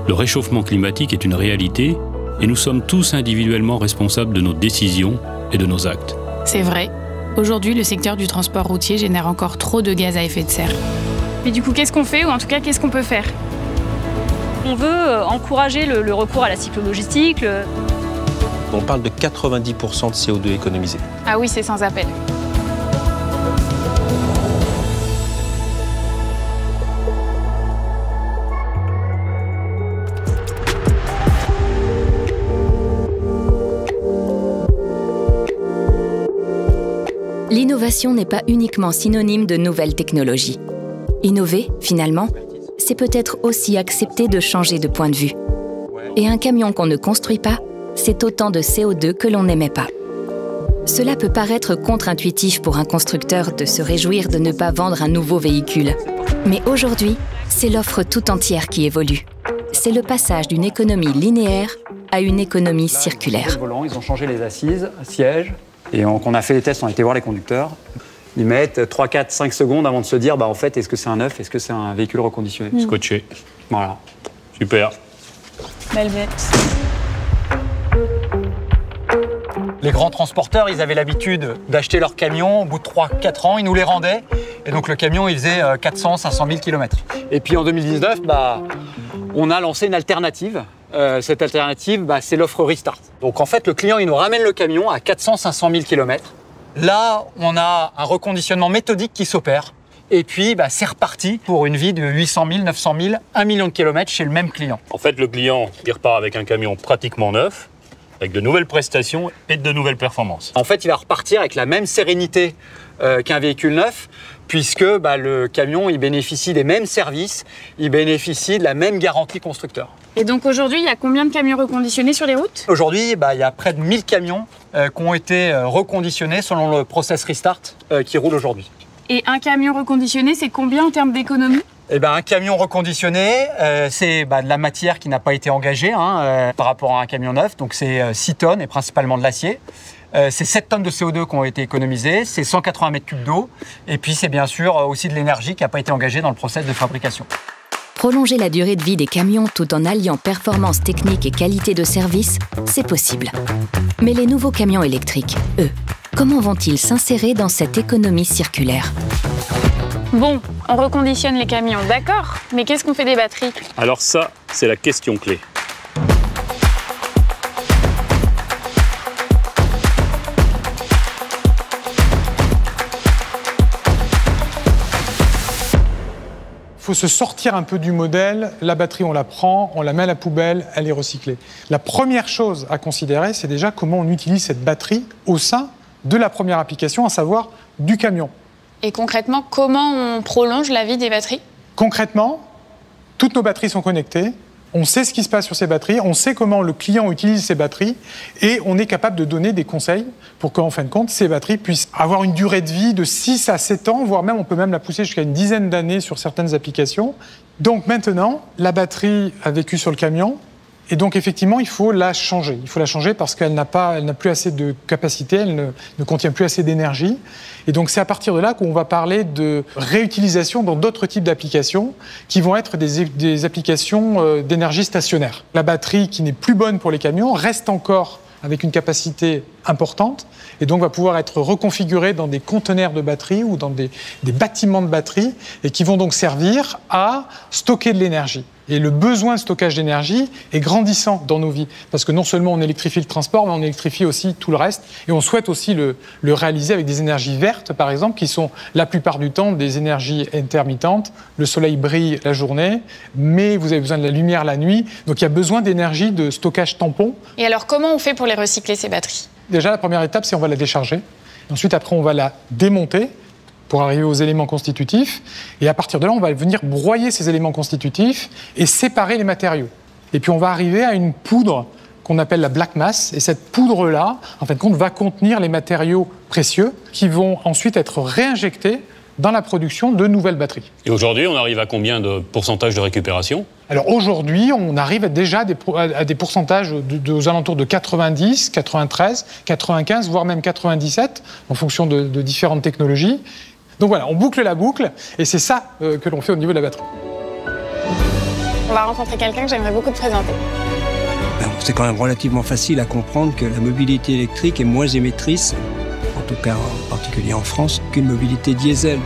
Le réchauffement climatique est une réalité et nous sommes tous individuellement responsables de nos décisions et de nos actes. C'est vrai. Aujourd'hui, le secteur du transport routier génère encore trop de gaz à effet de serre. Mais du coup, qu'est-ce qu'on fait, ou en tout cas, qu'est-ce qu'on peut faire? On veut encourager le recours à la cyclo-logistique. On parle de 90% de CO2 économisé. Ah oui, c'est sans appel. L'innovation n'est pas uniquement synonyme de nouvelles technologies. Innover, finalement, c'est peut-être aussi accepter de changer de point de vue. Et un camion qu'on ne construit pas, c'est autant de CO2 que l'on n'émet pas. Cela peut paraître contre-intuitif pour un constructeur de se réjouir de ne pas vendre un nouveau véhicule. Mais aujourd'hui, c'est l'offre tout entière qui évolue. C'est le passage d'une économie linéaire à une économie circulaire. Ils ont changé les assises, sièges. Et on a fait les tests, on a été voir les conducteurs. Ils mettent 3, 4, 5 secondes avant de se dire, en fait, est-ce que c'est un neuf, est-ce que c'est un véhicule reconditionné? Scotché. Voilà. Super. Belle bête. Les grands transporteurs, ils avaient l'habitude d'acheter leurs camions. Au bout de 3-4 ans, ils nous les rendaient. Et donc le camion, il faisait 400-500 000 km. Et puis en 2019, on a lancé une alternative. Cette alternative, c'est l'offre Restart. Donc en fait, le client, il nous ramène le camion à 400-500 000 km. Là, on a un reconditionnement méthodique qui s'opère. Et puis, c'est reparti pour une vie de 800 000, 900 000, 1 million de kilomètres chez le même client. En fait, le client, il repart avec un camion pratiquement neuf, avec de nouvelles prestations et de nouvelles performances. En fait, il va repartir avec la même sérénité qu'un véhicule neuf, puisque le camion, il bénéficie des mêmes services, il bénéficie de la même garantie constructeur. Et donc aujourd'hui, il y a combien de camions reconditionnés sur les routes? Aujourd'hui, il y a près de 1000 camions qui ont été reconditionnés selon le process Restart qui roule aujourd'hui. Et un camion reconditionné, c'est combien en termes d'économie? Un camion reconditionné, c'est de la matière qui n'a pas été engagée par rapport à un camion neuf. Donc c'est 6 tonnes et principalement de l'acier. C'est 7 tonnes de CO2 qui ont été économisées, c'est 180 mètres cubes d'eau. Et puis c'est bien sûr aussi de l'énergie qui n'a pas été engagée dans le process de fabrication. Prolonger la durée de vie des camions tout en alliant performance technique et qualité de service, c'est possible. Mais les nouveaux camions électriques, eux, comment vont-ils s'insérer dans cette économie circulaire? Bon, on reconditionne les camions, d'accord, mais qu'est-ce qu'on fait des batteries? Alors ça, c'est la question clé. Il faut se sortir un peu du modèle, la batterie on la prend, on la met à la poubelle, elle est recyclée. La première chose à considérer, c'est déjà comment on utilise cette batterie au sein de la première application, à savoir du camion. Et concrètement, comment on prolonge la vie des batteries? Concrètement, toutes nos batteries sont connectées, on sait ce qui se passe sur ces batteries, on sait comment le client utilise ces batteries et on est capable de donner des conseils pour qu'en fin de compte, ces batteries puissent avoir une durée de vie de 6 à 7 ans, voire même on peut même la pousser jusqu'à une dizaine d'années sur certaines applications. Donc maintenant, la batterie a vécu sur le camion et donc effectivement, il faut la changer. Il faut la changer parce qu'elle n'a plus assez de capacité, elle ne contient plus assez d'énergie. Et donc c'est à partir de là qu'on va parler de réutilisation dans d'autres types d'applications qui vont être des applications d'énergie stationnaire. La batterie qui n'est plus bonne pour les camions reste encore avec une capacité importante et donc va pouvoir être reconfigurée dans des conteneurs de batterie ou dans des bâtiments de batterie et qui vont donc servir à stocker de l'énergie. Et le besoin de stockage d'énergie est grandissant dans nos vies parce que non seulement on électrifie le transport, mais on électrifie aussi tout le reste et on souhaite aussi le réaliser avec des énergies vertes, par exemple, qui sont la plupart du temps des énergies intermittentes. Le soleil brille la journée, mais vous avez besoin de la lumière la nuit. Donc il y a besoin d'énergie de stockage tampon. Et alors comment on fait pour les recycler, ces batteries? Déjà, la première étape, c'est on va la décharger. Ensuite, après, on va la démonter pour arriver aux éléments constitutifs. Et à partir de là, on va venir broyer ces éléments constitutifs et séparer les matériaux. Et puis, on va arriver à une poudre qu'on appelle la black mass. Et cette poudre-là, en fin de compte, va contenir les matériaux précieux qui vont ensuite être réinjectés dans la production de nouvelles batteries. Et aujourd'hui, on arrive à combien de pourcentage de récupération? Alors aujourd'hui, on arrive déjà à des pourcentages aux alentours de 90, 93, 95, voire même 97, en fonction de différentes technologies. Donc voilà, on boucle la boucle, et c'est ça que l'on fait au niveau de la batterie. va rencontrer quelqu'un que j'aimerais beaucoup te présenter. C'est quand même relativement facile à comprendre que la mobilité électrique est moins émettrice, en tout cas en particulier en France, qu'une mobilité diesel.